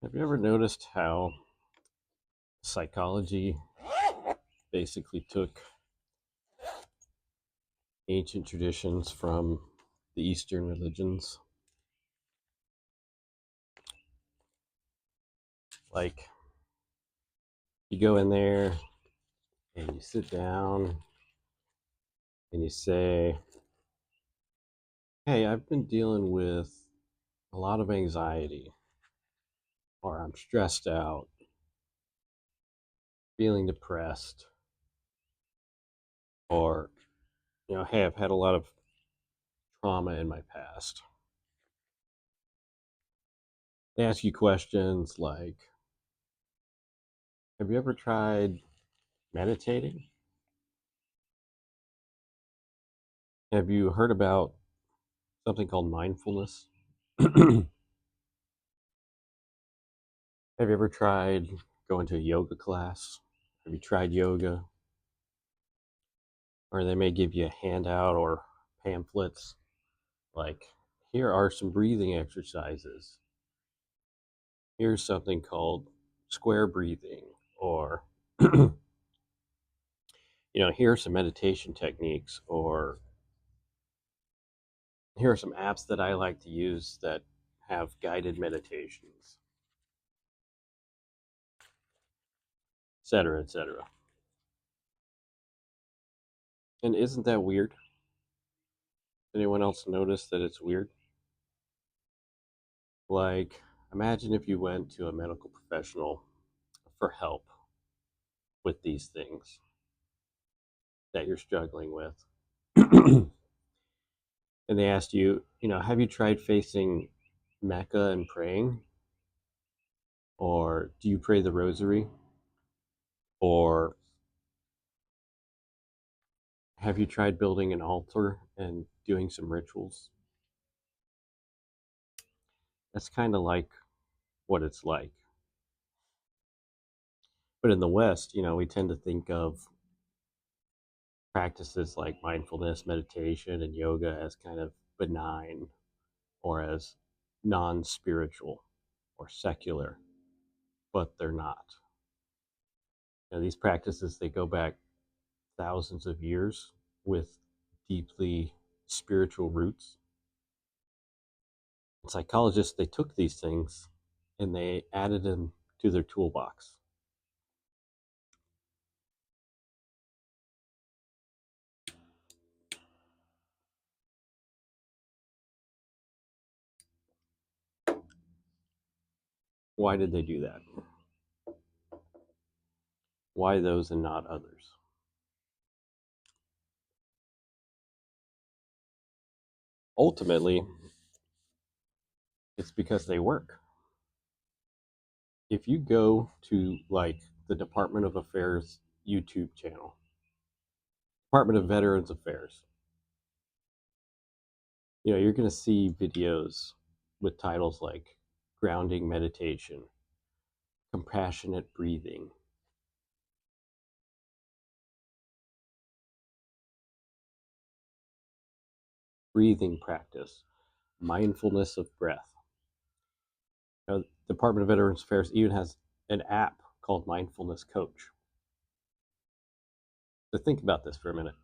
Have you ever noticed how psychology basically took ancient traditions from the Eastern religions? Like, you go in there and you sit down and you say, "Hey, I've been dealing with a lot of anxiety, or I'm stressed out, feeling depressed, or, hey, I've had a lot of trauma in my past." They ask you questions like, "Have you ever tried meditating? Have you heard about something called mindfulness? Have you ever tried going to a yoga class? Have you tried yoga?" Or they may give you a handout or pamphlets like, "Here are some breathing exercises. Here's something called square breathing," or, "Here are some meditation techniques," or, "Here are some apps that I like to use that have guided meditations," etc., etc. And isn't that weird? Anyone else notice that it's weird? Like, imagine if you went to a medical professional for help with these things that you're struggling with. And they asked you, "Have you tried facing Mecca and praying? Or do you pray the rosary? Or have you tried building an altar and doing some rituals?" That's kind of like what it's like. But in the West, we tend to think of practices like mindfulness, meditation, and yoga as kind of benign or as non spiritual or secular, but they're not. These practices, they go back thousands of years with deeply spiritual roots. And psychologists, they took these things and they added them to their toolbox. Why did they do that? Why those and not others? Ultimately, it's because they work. If you go to like the Department of Affairs YouTube channel, Department of Veterans Affairs, you're going to see videos with titles like grounding meditation, compassionate breathing, breathing practice, mindfulness of breath. Department of Veterans Affairs even has an app called Mindfulness Coach. So think about this for a minute.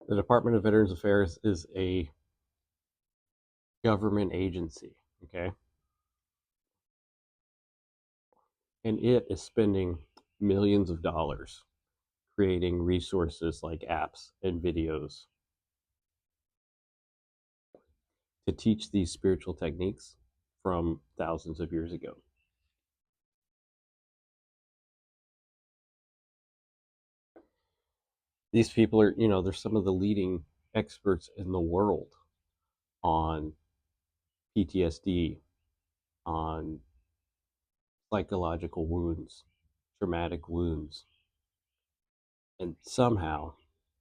The Department of Veterans Affairs is a government agency, okay? And it is spending millions of dollars creating resources like apps and videos to teach these spiritual techniques from thousands of years ago. These people are, they're some of the leading experts in the world on PTSD, on psychological wounds, traumatic wounds. And somehow,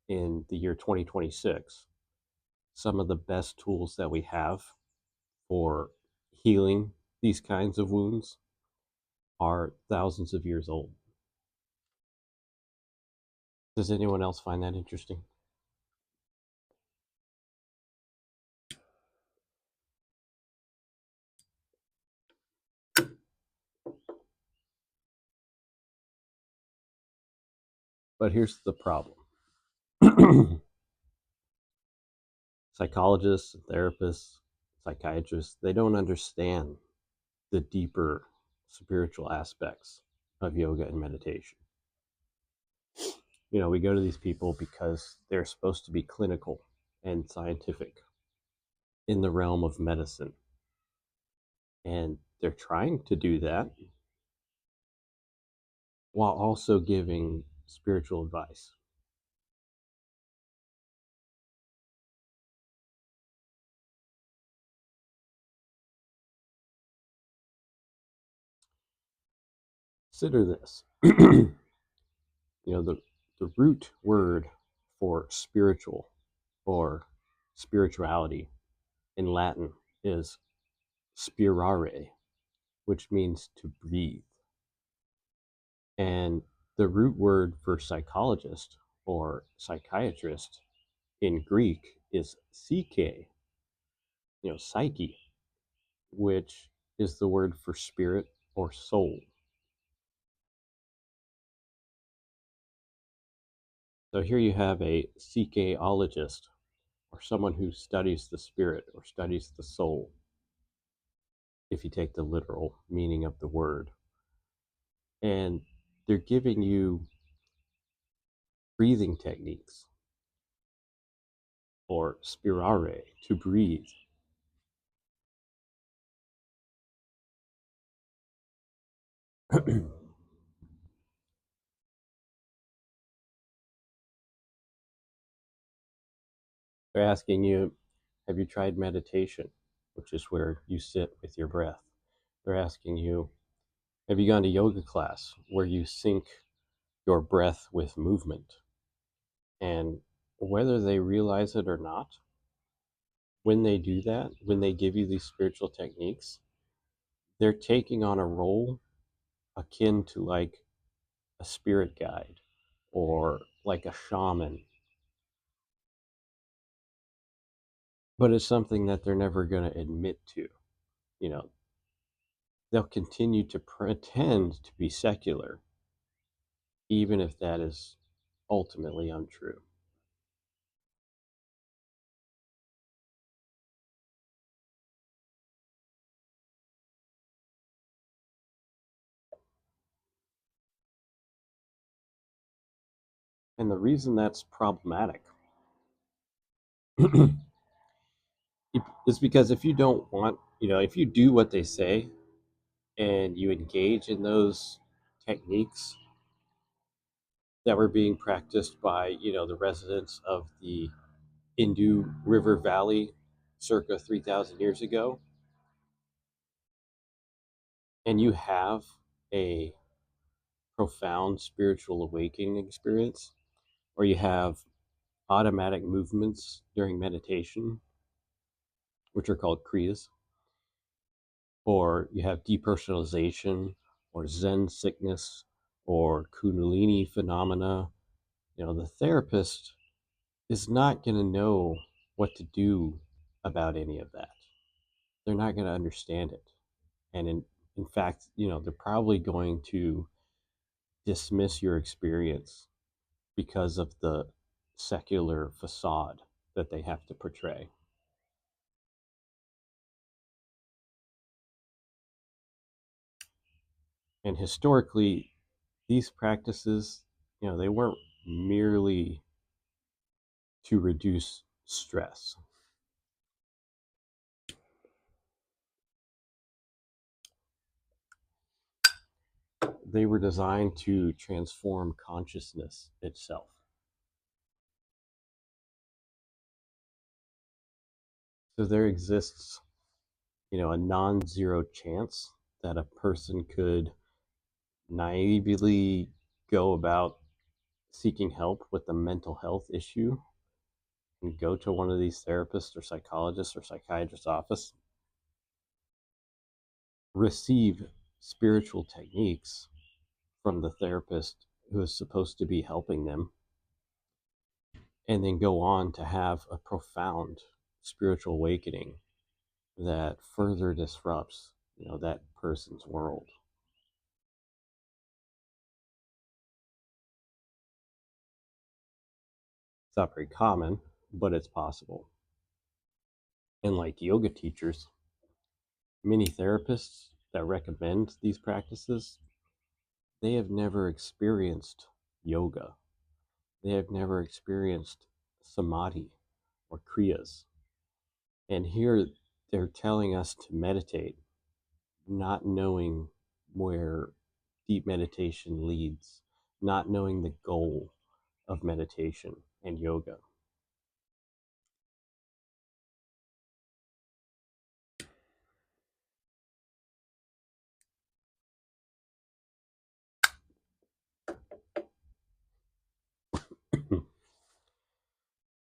in the year 2026, some of the best tools that we have for healing these kinds of wounds are thousands of years old. Does anyone else find that interesting? But here's the problem. Psychologists, therapists, psychiatrists, they don't understand the deeper spiritual aspects of yoga and meditation. We go to these people because they're supposed to be clinical and scientific in the realm of medicine. And they're trying to do that while also giving spiritual advice. Consider this. The root word for spiritual or spirituality in Latin is spirare, which means to breathe. And the root word for psychologist or psychiatrist in Greek is psyche, psyche, which is the word for spirit or soul. So here you have a psychologist or someone who studies the spirit or studies the soul, if you take the literal meaning of the word. And they're giving you breathing techniques or spirare, to breathe. They're asking you, have you tried meditation, which is where you sit with your breath? They're asking you, have you gone to yoga class where you sync your breath with movement? And whether they realize it or not, when they do that, when they give you these spiritual techniques, they're taking on a role akin to like a spirit guide or like a shaman, but it's something that they're never going to admit to. You know, they'll continue to pretend to be secular, even if that is ultimately untrue. And the reason that's problematic is because if you don't want, if you do what they say and you engage in those techniques that were being practiced by, the residents of the Hindu River Valley circa 3,000 years ago, and you have a profound spiritual awakening experience, or you have automatic movements during meditation, which are called kriyas, or you have depersonalization, or Zen sickness, or kundalini phenomena, the therapist is not going to know what to do about any of that. They're not going to understand it. And in fact, they're probably going to dismiss your experience because of the secular facade that they have to portray. And historically, these practices, they weren't merely to reduce stress. They were designed to transform consciousness itself. So there exists, a non-zero chance that a person could naively go about seeking help with a mental health issue and go to one of these therapists or psychologists or psychiatrist's office, receive spiritual techniques from the therapist who is supposed to be helping them, and then go on to have a profound spiritual awakening that further disrupts, that person's world. not very common, but it's possible. And like yoga teachers, many therapists that recommend these practices, they have never experienced yoga. They have never experienced samadhi or kriyas. And here they're telling us to meditate, not knowing where deep meditation leads, not knowing the goal of meditation and yoga.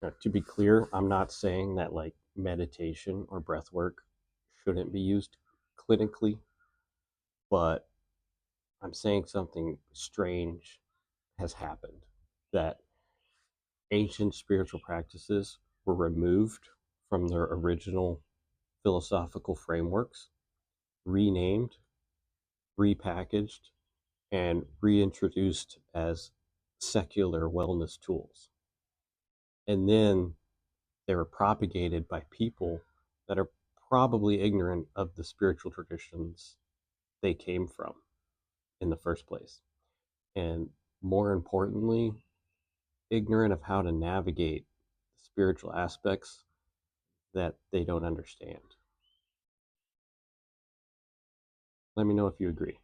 Now, to be clear, I'm not saying that like meditation or breath work shouldn't be used clinically, but I'm saying something strange has happened, that ancient spiritual practices were removed from their original philosophical frameworks, renamed, repackaged, and reintroduced as secular wellness tools. And then they were propagated by people that are probably ignorant of the spiritual traditions they came from in the first place. And more importantly, ignorant of how to navigate spiritual aspects that they don't understand. Let me know if you agree.